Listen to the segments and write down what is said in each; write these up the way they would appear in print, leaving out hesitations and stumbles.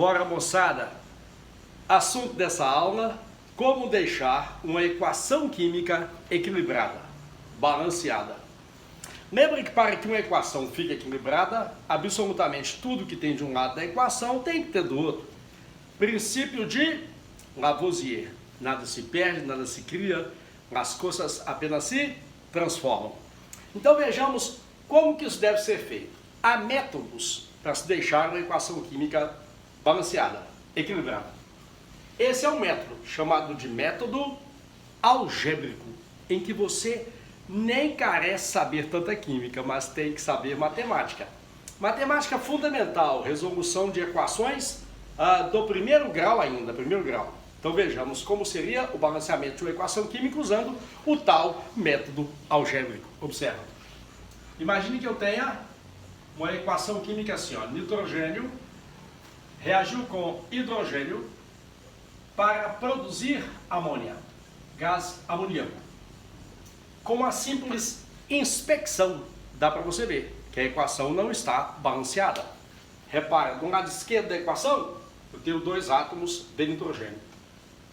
Bora, moçada! Assunto dessa aula: como deixar uma equação química equilibrada, balanceada. Lembra que para que uma equação fique equilibrada, absolutamente tudo que tem de um lado da equação tem que ter do outro. Princípio de Lavoisier: nada se perde, nada se cria, as coisas apenas se transformam. Então vejamos como que isso deve ser feito. Há métodos para se deixar uma equação química balanceada, equilibrada. Esse é um método chamado de método algébrico, em que você nem carece saber tanta química, mas tem que saber matemática. Matemática fundamental, resolução de equações do primeiro grau ainda, primeiro grau. Então vejamos como seria o balanceamento de uma equação química usando o tal método algébrico. Observa. Imagine que eu tenha uma equação química assim, ó: nitrogênio reagiu com hidrogênio para produzir amônia, gás amoníaco. Com uma simples inspeção, dá para você ver que a equação não está balanceada. Repara, do lado esquerdo da equação, eu tenho dois átomos de nitrogênio.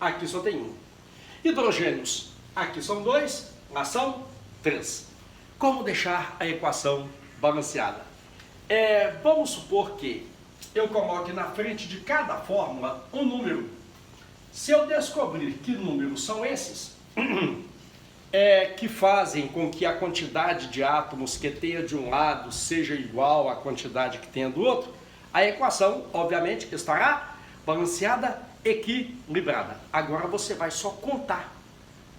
Aqui só tem um. Hidrogênios, aqui são dois, lá são três. Como deixar a equação balanceada? Vamos supor que eu coloque na frente de cada fórmula um número. Se eu descobrir que números são esses, que fazem com que a quantidade de átomos que tenha de um lado seja igual à quantidade que tenha do outro, a equação, obviamente, estará balanceada, equilibrada. Agora você vai só contar.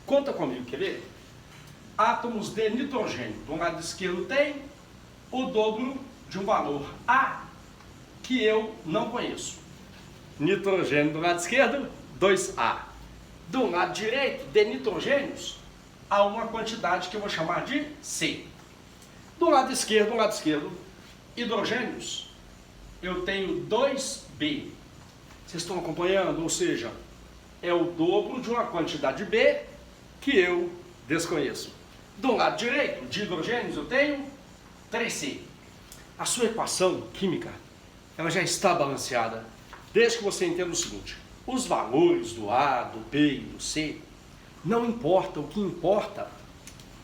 Conta comigo, quer ver? Átomos de nitrogênio. Do lado esquerdo tem o dobro de um valor A, que eu não conheço. Nitrogênio do lado esquerdo, 2A. Do lado direito, de nitrogênios, há uma quantidade que eu vou chamar de C. Do lado esquerdo, hidrogênios, eu tenho 2B. Vocês estão acompanhando? Ou seja, é o dobro de uma quantidade B que eu desconheço. Do lado direito, de hidrogênios, eu tenho 3C. A sua equação química, ela já está balanceada, desde que você entenda o seguinte: os valores do A, do B e do C não importam. O que importa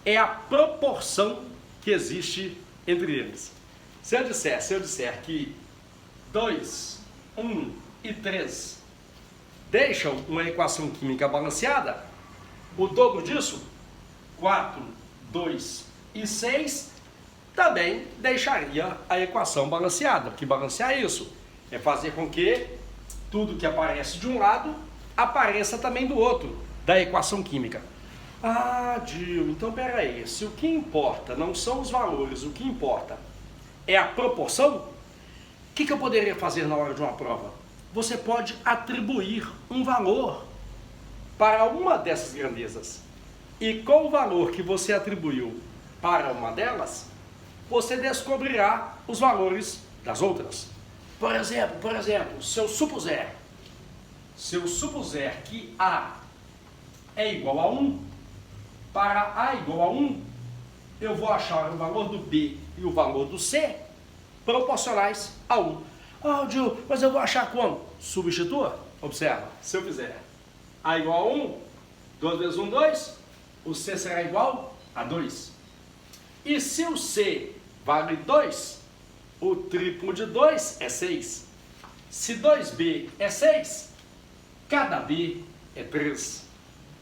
é a proporção que existe entre eles. Se eu disser que 2, 1 e 3 deixam uma equação química balanceada, o dobro disso, 4, 2 e 6, também deixaria a equação balanceada. O que balancear isso é fazer com que tudo que aparece de um lado apareça também do outro, da equação química. Ah, Dio, então peraí, se o que importa não são os valores, o que importa é a proporção, o que eu poderia fazer na hora de uma prova? Você pode atribuir um valor para uma dessas grandezas. E com o valor que você atribuiu para uma delas, você descobrirá os valores das outras. Por exemplo, se eu supuser que A é igual a 1, para A igual a 1, eu vou achar o valor do B e o valor do C proporcionais a 1. Ah, Gil, mas eu vou achar como? Substitua. Observa, se eu fizer A igual a 1, 2 vezes 1, 2, o C será igual a 2. E se o C vale 2, o triplo de 2 é 6. Se 2B é 6, cada B é 3.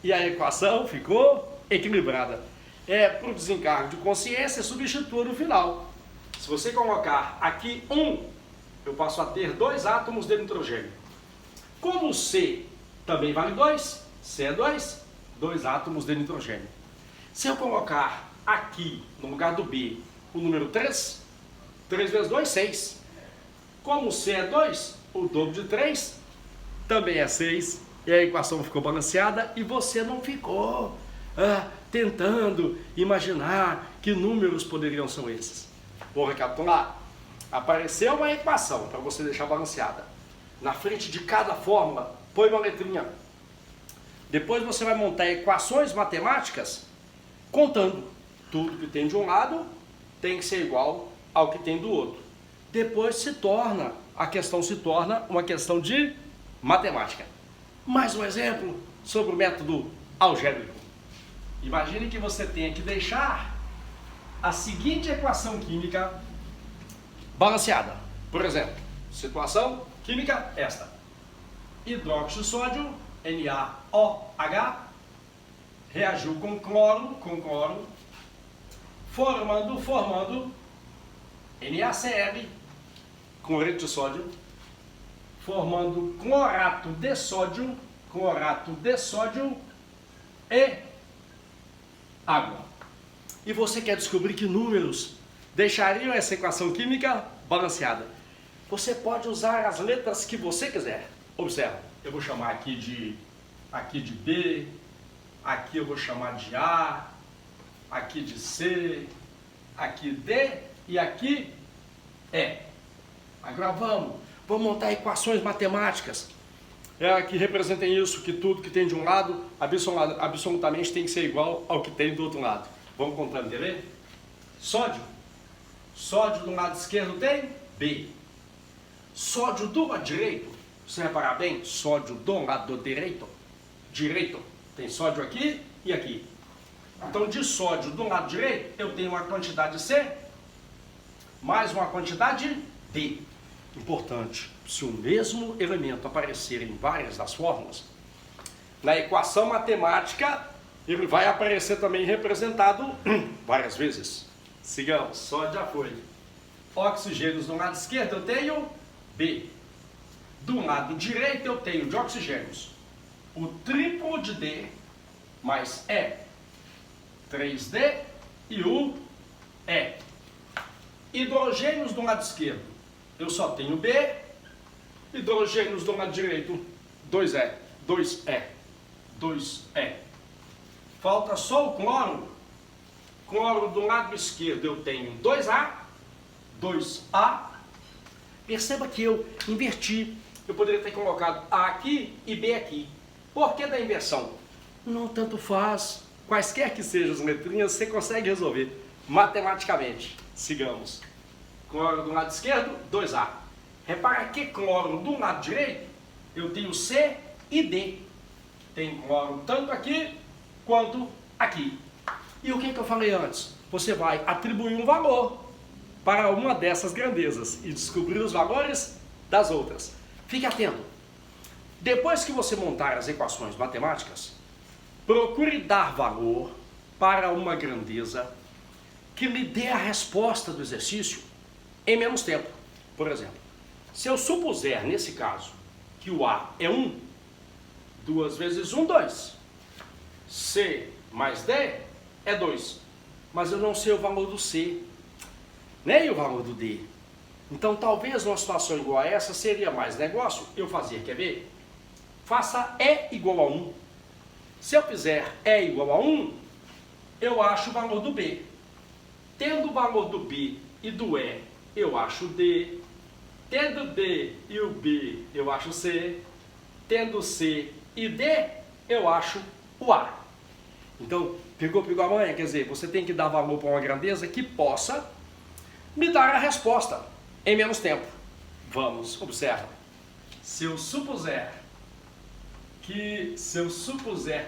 E a equação ficou equilibrada. Para o desencargo de consciência, substitua no final. Se você colocar aqui 1, eu passo a ter 2 átomos de nitrogênio. Como o C também vale 2, C é 2, 2 átomos de nitrogênio. Se eu colocar aqui, no lugar do B, o número 3, 3 vezes 2, 6. Como o C é 2, o dobro de 3 também é 6. E a equação ficou balanceada e você não ficou tentando imaginar que números poderiam ser esses. Vou recapitular. Apareceu uma equação para você deixar balanceada. Na frente de cada fórmula, põe uma letrinha. Depois você vai montar equações matemáticas contando. Tudo que tem de um lado tem que ser igual ao que tem do outro. Depois se torna a questão se torna uma questão de matemática. Mais um exemplo sobre o método algébrico. Imagine que você tenha que deixar a seguinte equação química balanceada. Por exemplo, situação química esta. Hidróxido de sódio, NaOH, reagiu com cloro, formando NaCl, cloreto de sódio, formando clorato de sódio e água. E você quer descobrir que números deixariam essa equação química balanceada? Você pode usar as letras que você quiser. Observa, eu vou chamar aqui de B, aqui eu vou chamar de A, aqui de C, aqui D e aqui E. Agora vamos montar equações matemáticas que representem isso, que tudo que tem de um lado absolutamente tem que ser igual ao que tem do outro lado. Vamos contando, quer ver? Sódio do lado esquerdo tem B. Sódio do lado direito, você reparar bem, sódio do lado direito, tem sódio aqui e aqui. Então de sódio do lado direito eu tenho uma quantidade C mais uma quantidade D. Importante, se o mesmo elemento aparecer em várias das fórmulas, na equação matemática ele vai aparecer também representado várias vezes. Sigamos, sódio já foi. Oxigênios do lado esquerdo eu tenho B. Do lado direito eu tenho de oxigênios o triplo de D mais E. 3D e o E. Hidrogênios do lado esquerdo eu só tenho B. Hidrogênios do lado direito 2E. Falta só o cloro. Cloro do lado esquerdo eu tenho 2A. Perceba que eu inverti. Eu poderia ter colocado A aqui e B aqui. Por que da inversão? Não tanto faz. Quaisquer que sejam as letrinhas, você consegue resolver matematicamente. Sigamos. Cloro do lado esquerdo, 2A. Repara que cloro do lado direito, eu tenho C e D. Tem cloro tanto aqui quanto aqui. E o que eu falei antes? Você vai atribuir um valor para uma dessas grandezas e descobrir os valores das outras. Fique atento. Depois que você montar as equações matemáticas, procure dar valor para uma grandeza que lhe dê a resposta do exercício em menos tempo. Por exemplo, se eu supuser, nesse caso, que o A é 1, 2 vezes 1, 2. C mais D é 2. Mas eu não sei o valor do C, nem o valor do D. Então, talvez numa situação igual a essa, seria mais negócio eu fazer, quer ver? Faça E igual a 1. Se eu fizer E igual a 1, eu acho o valor do B. Tendo o valor do B e do E, eu acho o D. Tendo D e o B, eu acho o C. Tendo C e D, eu acho o A. Então, pegou a manha? Quer dizer, você tem que dar valor para uma grandeza que possa me dar a resposta em menos tempo. Vamos, observa. Se eu supuser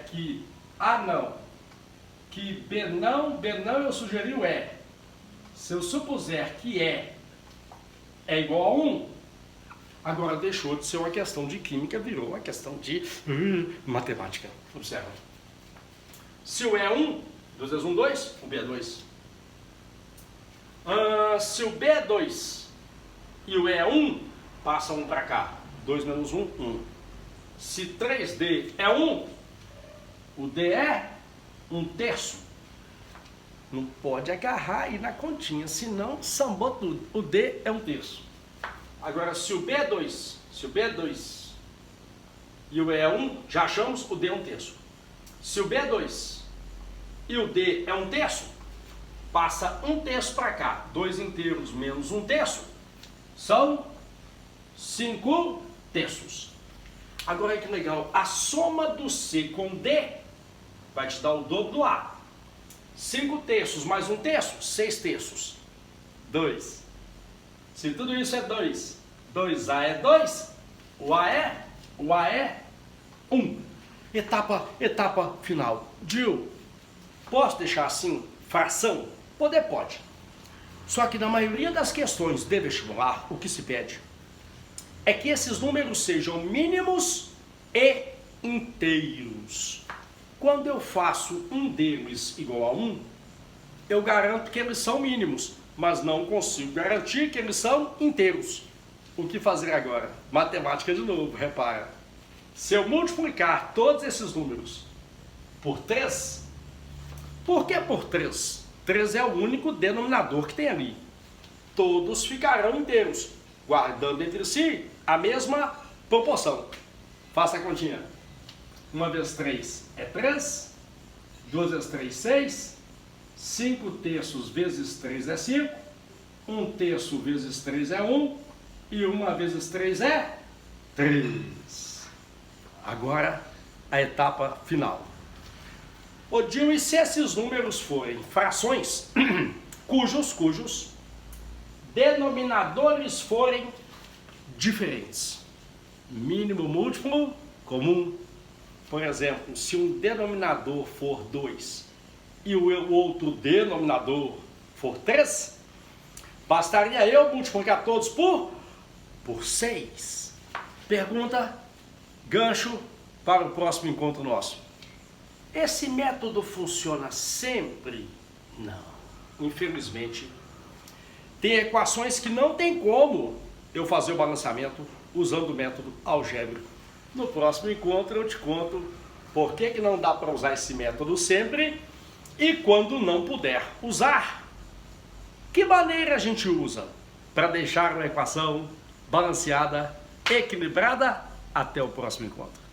que A não, que B não eu sugeri o E. Se eu supuser que E é igual a 1, agora deixou de ser uma questão de química, virou uma questão de matemática. Observa. Se o E é 1, 2 vezes 1, 2, o B é 2. Se o B é 2 e o E é 1, passa 1 para cá. 2 menos 1, 1. Se 3D é 1, o D é 1/3. Não pode agarrar aí na continha, senão sambou tudo. O D é 1/3. Agora, se o B é 2, e o E é 1, já achamos o D é 1/3. Se o B é 2 e o D é 1/3, passa 1/3 para cá. 2 inteiros menos 1/3 são 5/3. Agora que legal, a soma do C com D vai te dar o dobro do A. 5/3 mais 1/3, 6/3. 2. Se tudo isso é 2, 2A é 2, o A é 1. Etapa final. Gil, posso deixar assim, fração? Pode. Só que na maioria das questões de vestibular, o que se pede é que esses números sejam mínimos e inteiros. Quando eu faço um deles igual a 1, eu garanto que eles são mínimos, mas não consigo garantir que eles são inteiros. O que fazer agora? Matemática de novo, repara. Se eu multiplicar todos esses números por 3, por que por 3? 3 é o único denominador que tem ali. Todos ficarão inteiros, guardando entre si a mesma proporção. Faça a continha. 1 vezes 3 é 3, 2 vezes 3, 6, 5 terços vezes 3 é 5, 1 terço vezes 3 é 1, e 1 vezes 3 é 3. Agora, a etapa final. Ô Gil, e se esses números forem frações, cujos denominadores forem diferentes? Mínimo, múltiplo, comum. Por exemplo, se um denominador for 2 e o outro denominador for 3, bastaria eu multiplicar todos por 6. Pergunta, gancho para o próximo encontro nosso. Esse método funciona sempre? Não. Infelizmente, tem equações que não tem como eu fazer o balanceamento usando o método algébrico. No próximo encontro eu te conto por que não dá para usar esse método sempre e quando não puder usar, que maneira a gente usa para deixar uma equação balanceada, equilibrada. Até o próximo encontro.